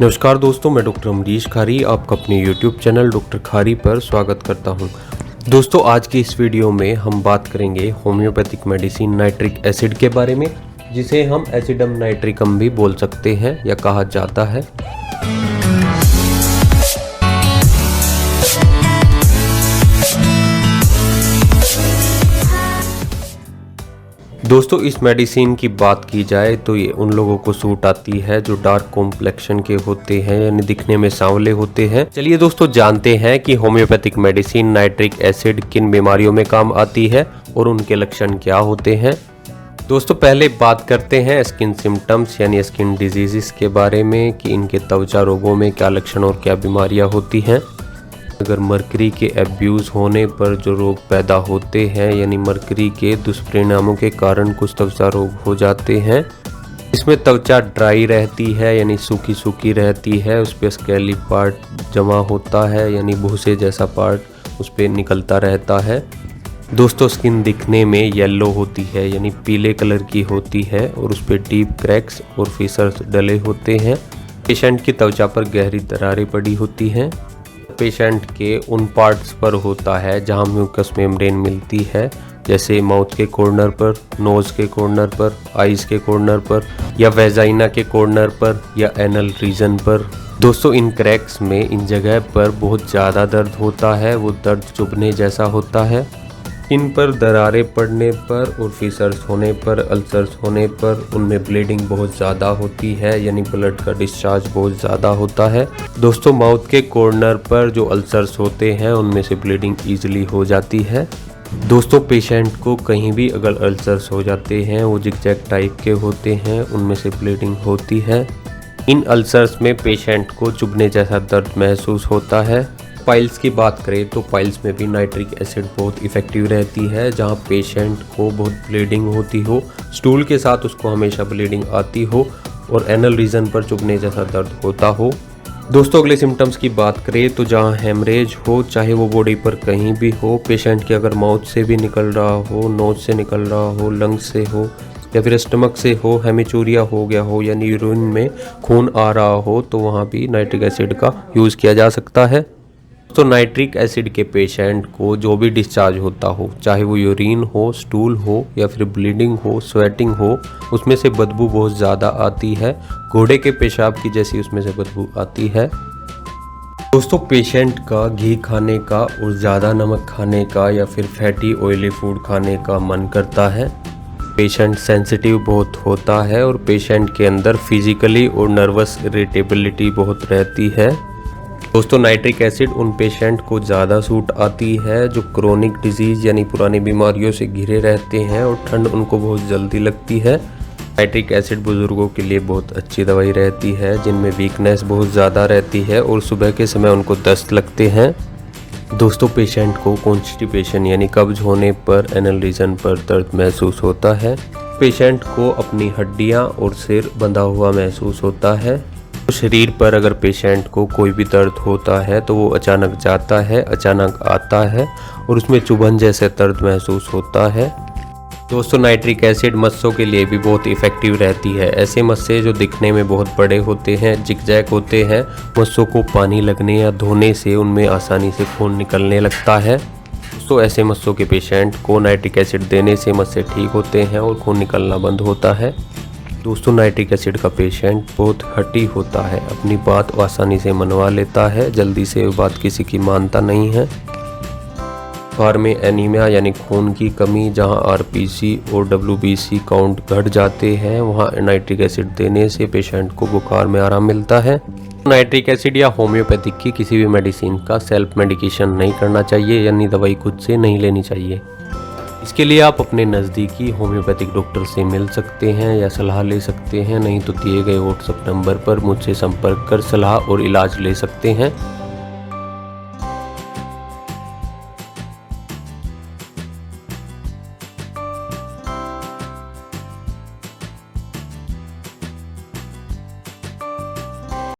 नमस्कार दोस्तों, मैं डॉक्टर अमरीश खारी आपका अपने YouTube चैनल डॉक्टर खारी पर स्वागत करता हूं। दोस्तों, आज की इस वीडियो में हम बात करेंगे होम्योपैथिक मेडिसिन नाइट्रिक एसिड के बारे में, जिसे हम एसिडम नाइट्रिकम भी बोल सकते हैं या कहा जाता है। दोस्तों, इस मेडिसिन की बात की जाए तो ये उन लोगों को सूट आती है जो डार्क कॉम्प्लेक्शन के होते हैं, यानी दिखने में सांवले होते हैं। चलिए दोस्तों, जानते हैं कि होम्योपैथिक मेडिसिन नाइट्रिक एसिड किन बीमारियों में काम आती है और उनके लक्षण क्या होते हैं। दोस्तों, पहले बात करते हैं स्किन सिम्टम्स यानी स्किन डिजीजेस के बारे में कि इनके त्वचा रोगों में क्या लक्षण और क्या बीमारियां होती हैं। अगर मरकरी के एब्यूज़ होने पर जो रोग पैदा होते हैं, यानी मरकरी के दुष्परिणामों के कारण कुछ त्वचा रोग हो जाते हैं। इसमें त्वचा ड्राई रहती है, यानी सूखी सूखी रहती है, उस पर स्केली पार्ट जमा होता है, यानी भूसे जैसा पार्ट उस पर निकलता रहता है। दोस्तों, स्किन दिखने में येलो होती है, यानी पीले कलर की होती है और उस पर डीप क्रैक्स और फिशर्स डले होते हैं। पेशेंट की त्वचा पर गहरी दरारें पड़ी होती हैं। पेशेंट के उन पार्ट्स पर होता है जहां म्यूकस मेम्ब्रेन मिलती है, जैसे माउथ के कॉर्नर पर, नोज के कॉर्नर पर, आईज के कॉर्नर पर, या वेजाइना के कॉर्नर पर, या एनल रीजन पर। दोस्तों, इन क्रैक्स में इन जगह पर बहुत ज़्यादा दर्द होता है, वो दर्द चुभने जैसा होता है। इन पर दरारें पड़ने पर और फिशर्स होने पर, अल्सर्स होने पर उनमें ब्लीडिंग बहुत ज़्यादा होती है, यानी ब्लड का डिस्चार्ज बहुत ज़्यादा होता है। दोस्तों, माउथ के कॉर्नर पर जो अल्सर्स होते हैं उनमें से ब्लीडिंग ईजिली हो जाती है। दोस्तों, पेशेंट को कहीं भी अगर अल्सर्स हो जाते हैं, वो जिगजैग टाइप के होते हैं, उनमें से ब्लीडिंग होती है। इन अल्सर्स में पेशेंट को चुभने जैसा दर्द महसूस होता है। पाइल्स की बात करें तो पाइल्स में भी नाइट्रिक एसिड बहुत इफ़ेक्टिव रहती है। जहां पेशेंट को बहुत ब्लीडिंग होती हो, स्टूल के साथ उसको हमेशा ब्लीडिंग आती हो और एनल रीजन पर चुभने जैसा दर्द होता हो। दोस्तों, अगले सिम्टम्स की बात करें तो जहां हेमरेज हो, चाहे वो बॉडी पर कहीं भी हो, पेशेंट के अगर माउथ से भी निकल रहा हो, नोज से निकल रहा हो, लंग्स से हो, या फिर स्टमक से हो, हेमिचूरिया हो गया हो, यानी यूरिन में खून आ रहा हो, तो वहाँ भी नाइट्रिक एसिड का यूज़ किया जा सकता है। तो नाइट्रिक एसिड के पेशेंट को जो भी डिस्चार्ज होता हो, चाहे वो यूरिन हो, स्टूल हो, या फिर ब्लीडिंग हो, स्वेटिंग हो, उसमें से बदबू बहुत ज़्यादा आती है। घोड़े के पेशाब की जैसी उसमें से बदबू आती है। दोस्तों, पेशेंट का घी खाने का और ज़्यादा नमक खाने का या फिर फैटी ऑयली फूड खाने का मन करता है। पेशेंट सेंसिटिव बहुत होता है और पेशेंट के अंदर फिजिकली और नर्वस इरिटेबिलिटी बहुत रहती है। दोस्तों, नाइट्रिक एसिड उन पेशेंट को ज़्यादा सूट आती है जो क्रोनिक डिजीज़ यानी पुरानी बीमारियों से घिरे रहते हैं और ठंड उनको बहुत जल्दी लगती है। नाइट्रिक एसिड बुजुर्गों के लिए बहुत अच्छी दवाई रहती है जिनमें वीकनेस बहुत ज़्यादा रहती है और सुबह के समय उनको दस्त लगते हैं। दोस्तों, पेशेंट को कॉन्स्टिपेशन यानी कब्ज होने पर एनल रीजन पर दर्द महसूस होता है। पेशेंट को अपनी हड्डियाँ और सिर बंधा हुआ महसूस होता है। शरीर पर अगर पेशेंट को कोई भी दर्द होता है तो वो अचानक जाता है, अचानक आता है और उसमें चुभन जैसे दर्द महसूस होता है। दोस्तों, नाइट्रिक एसिड मस्सों के लिए भी बहुत इफ़ेक्टिव रहती है। ऐसे मस्से जो दिखने में बहुत बड़े होते हैं, जिगजैग होते हैं, मस्सों को पानी लगने या धोने से उनमें आसानी से खून निकलने लगता है। तो ऐसे मस्सों के पेशेंट को नाइट्रिक एसिड देने से मस्से ठीक होते हैं और खून निकलना बंद होता है। दोस्तों, नाइट्रिक एसिड का पेशेंट बहुत हठी होता है, अपनी बात आसानी से मनवा लेता है, जल्दी से बात किसी की मानता नहीं है। बुखार में एनीमिया यानी खून की कमी, जहां आरपीसी और डब्ल्यूबीसी काउंट घट जाते हैं, वहां नाइट्रिक एसिड देने से पेशेंट को बुखार में आराम मिलता है। नाइट्रिक एसिड या होम्योपैथिक की किसी भी मेडिसिन का सेल्फ मेडिकेशन नहीं करना चाहिए, यानी दवाई खुद से नहीं लेनी चाहिए। इसके लिए आप अपने नज़दीकी होम्योपैथिक डॉक्टर से मिल सकते हैं या सलाह ले सकते हैं, नहीं तो दिए गए व्हाट्सएप नंबर पर मुझसे संपर्क कर सलाह और इलाज ले सकते हैं।